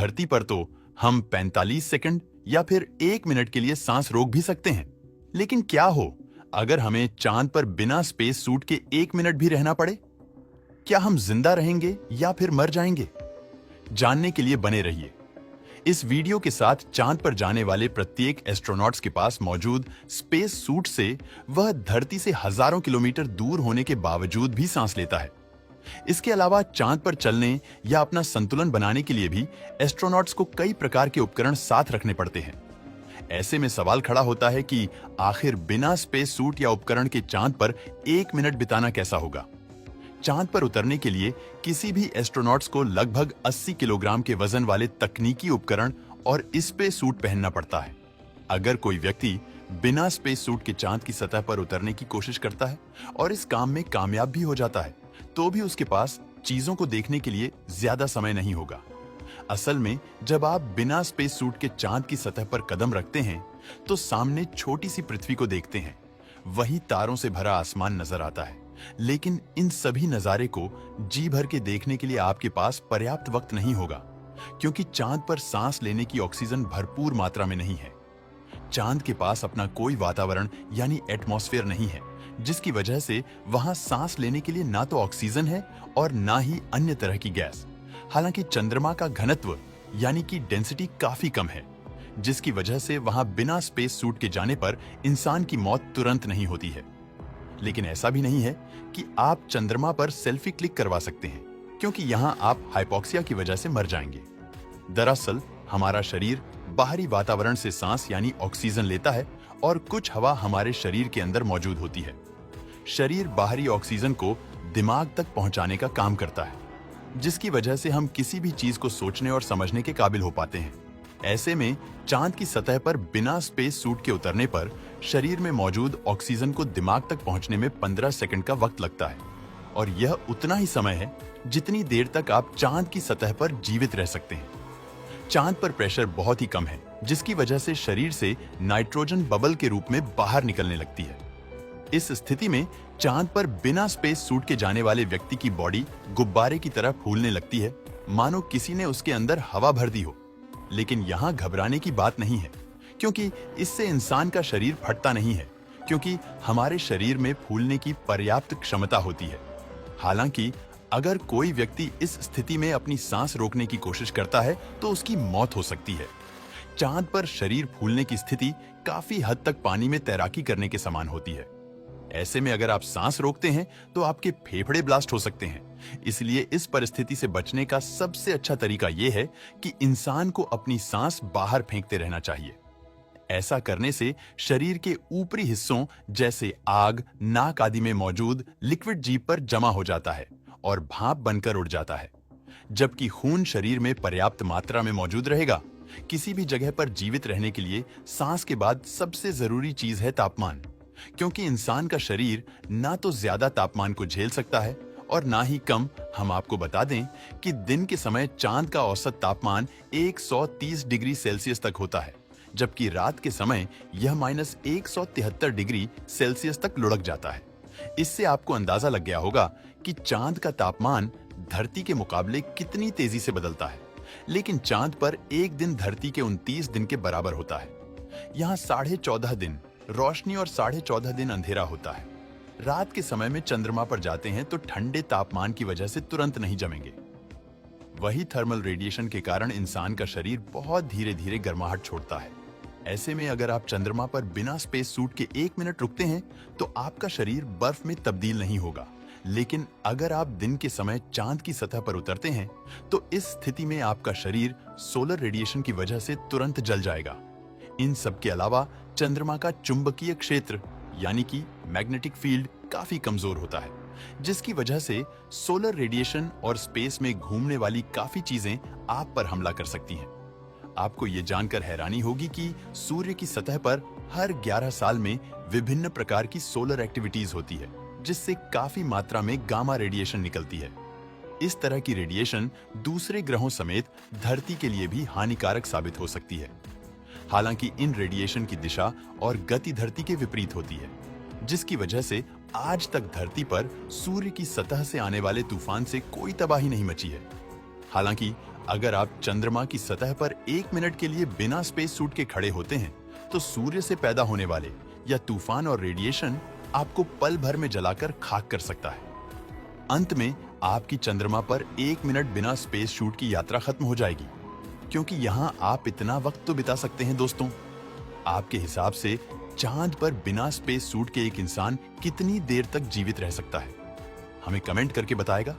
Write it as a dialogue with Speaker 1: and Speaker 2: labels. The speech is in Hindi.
Speaker 1: धरती पर तो हम 45 सेकंड या फिर 1 मिनट के लिए सांस रोक भी सकते हैं, लेकिन क्या हो अगर हमें चांद पर बिना स्पेस सूट के 1 मिनट भी रहना पड़े? क्या हम जिंदा रहेंगे या फिर मर जाएंगे? जानने के लिए बने रहिए। इस वीडियो के साथ चांद पर जाने वाले प्रत्येक एस्ट्रोनॉट्स के पास मौजूद स्पेस सूट से वह धरती से हजारों किलोमीटर दूर होने के बावजूद भी सांस लेता है। इसके अलावा चांद पर चलने या अपना संतुलन बनाने के लिए भी एस्ट्रोनॉट्स को कई प्रकार के उपकरण साथ रखने पड़ते हैं। ऐसे में सवाल खड़ा होता है कि आखिर बिना स्पेस सूट या उपकरण के चांद पर 1 मिनट बिताना कैसा होगा? चांद पर उतरने के लिए किसी भी एस्ट्रोनॉट्स को लगभग 80 किलोग्राम के वजन वाले तकनीकी उपकरण और स्पेस सूट पहनना पड़ता है। अगर कोई व्यक्ति बिना स्पेस सूट के चांद की सतह पर उतरने की कोशिश करता है और इस काम में कामयाब भी हो जाता है, तो भी उसके पास चीजों को देखने के लिए ज्यादा समय नहीं होगा। असल में जब आप बिना स्पेस सूट के चांद की सतह पर कदम रखते हैं, तो सामने छोटी सी पृथ्वी को देखते हैं। वही तारों से भरा आसमान नजर आता है, लेकिन इन सभी नजारे को जी भर के देखने के लिए आपके पास पर्याप्त वक्त नहीं होगा, क्योंकि चांद पर सांस लेने की ऑक्सीजन भरपूर मात्रा में नहीं है। चांद के पास अपना कोई वातावरण यानी एटमॉस्फेयर नहीं है, जिसकी वजह से वहां सांस लेने के लिए ना तो ऑक्सीजन है और ना ही अन्य तरह की गैस। हालांकि चंद्रमा का घनत्व यानी कि डेंसिटी काफी कम है, जिसकी वजह से वहां बिना स्पेस सूट के जाने पर इंसान की मौत तुरंत नहीं होती है। लेकिन ऐसा भी नहीं है कि आप चंद्रमा पर सेल्फी क्लिक करवा सकते हैं, क्योंकि यहां आप हाइपोक्सिया की वजह से मर जाएंगे। दरअसल हमारा शरीर बाहरी वातावरण से सांस यानी ऑक्सीजन लेता है और कुछ हवा हमारे शरीर के अंदर मौजूद होती है। शरीर बाहरी ऑक्सीजन को दिमाग तक पहुंचाने का काम करता है, जिसकी वजह से हम किसी भी चीज को सोचने और समझने के काबिल हो पाते हैं। ऐसे में चांद की सतह पर बिना स्पेस सूट के उतरने पर शरीर में मौजूद ऑक्सीजन को दिमाग तक पहुंचने में 15 सेकंड का वक्त लगता है, और यह उतना ही समय है जितनी देर तक आप चांद की सतह पर जीवित रह सकते हैं। चांद पर प्रेशर बहुत ही कम है, जिसकी वजह से शरीर से नाइट्रोजन बबल के रूप में बाहर निकलने लगती है। इस स्थिति में चांद पर बिना स्पेस सूट के जाने वाले व्यक्ति की बॉडी गुब्बारे की तरह फूलने लगती है, मानो किसी ने उसके अंदर हवा भर दी हो। लेकिन यहाँ घबराने की बात नहीं है, क्योंकि इससे इंसान का शरीर फटता नहीं है, क्योंकि हमारे शरीर में फूलने की पर्याप्त क्षमता होती है। हालांकि अगर कोई व्यक्ति इस स्थिति में अपनी सांस रोकने की कोशिश करता है, तो उसकी मौत हो सकती है। चांद पर शरीर फूलने की स्थिति काफी हद तक पानी में तैराकी करने के समान होती है। ऐसे में अगर आप सांस रोकते हैं तो आपके फेफड़े ब्लास्ट हो सकते हैं। इसलिए इस परिस्थिति से बचने का सबसे अच्छा तरीका यह है कि इंसान को अपनी सांस बाहर फेंकते रहना चाहिए। ऐसा करने से शरीर के ऊपरी हिस्सों जैसे आग, नाक आदि में मौजूद लिक्विड जीभ पर जमा हो जाता है और भाप बनकर उड़ जाता है, जबकि खून शरीर में पर्याप्त मात्रा में मौजूद रहेगा। किसी भी जगह पर जीवित रहने के लिए सांस के बाद सबसे जरूरी चीज है तापमान, क्योंकि इंसान का शरीर ना तो ज्यादा तापमान को झेल सकता है और ना ही कम। हम आपको बता दें कि दिन के समय चांद का औसत तापमान 130 डिग्री सेल्सियस तक होता है, जबकि रात के समय यह -173 डिग्री सेल्सियस तक लुढ़क जाता है। इससे आपको अंदाजा लग गया होगा कि चांद का तापमान धरती के मुकाबले कितनी तेजी से बदलता है। लेकिन चांद पर एक दिन धरती के 29 दिन के बराबर होता है। यहाँ 14.5 दिन रोशनी और 14.5 दिन अंधेरा होता है। रात के समय में चंद्रमा पर जाते हैं तो ठंडे तापमान की वजह से तुरंत नहीं जमेंगे। वही थर्मल रेडिएशन के कारण इंसान का शरीर बहुत धीरे धीरे गर्माहट छोड़ता है। ऐसे में अगर आप चंद्रमा पर बिना स्पेस सूट के 1 मिनट रुकते हैं तो आपका शरीर बर्फ में तब्दील नहीं होगा। लेकिन अगर आप दिन के समय चांद की सतह पर उतरते हैं तो इस स्थिति में आपका शरीर सोलर रेडिएशन की वजह से तुरंत जल जाएगा। इन सब के अलावा चंद्रमा का चुंबकीय क्षेत्र यानी कि मैग्नेटिक फील्ड काफी कमजोर होता है, जिसकी वजह से सोलर रेडिएशन और स्पेस में घूमने वाली काफी चीजें आप पर हमला कर सकती हैं। आपको ये जानकर हैरानी होगी कि सूर्य की सतह पर हर 11 साल में विभिन्न प्रकार की सोलर एक्टिविटीज होती है, जिससे काफी मात्रा में गामा रेडिएशन निकलती है। इस तरह की रेडिएशन दूसरे ग्रहों समेत धरती के लिए भी हानिकारक साबित हो सकती है। हालांकि इन रेडिएशन की दिशा और गति धरती के विपरीत होती है, जिसकी वजह से आज तक धरती पर सूर्य की सतह से आने वाले तूफान से कोई तबाही नहीं मची है। हालांकि अगर आप चंद्रमा की सतह पर 1 मिनट के लिए बिना स्पेस सूट के खड़े होते हैं, तो सूर्य से पैदा होने वाले या तूफान और रेडिएशन आपको पल भर में जलाकर खाक कर सकता है। अंत में आपकी चंद्रमा पर 1 मिनट बिना स्पेस सूट की यात्रा खत्म हो जाएगी, क्योंकि यहाँ आप इतना वक्त तो बिता सकते हैं दोस्तों। आपके हिसाब से चांद पर बिना स्पेस सूट के एक इंसान कितनी देर तक जीवित रह सकता है? हमें कमेंट करके बताएगा।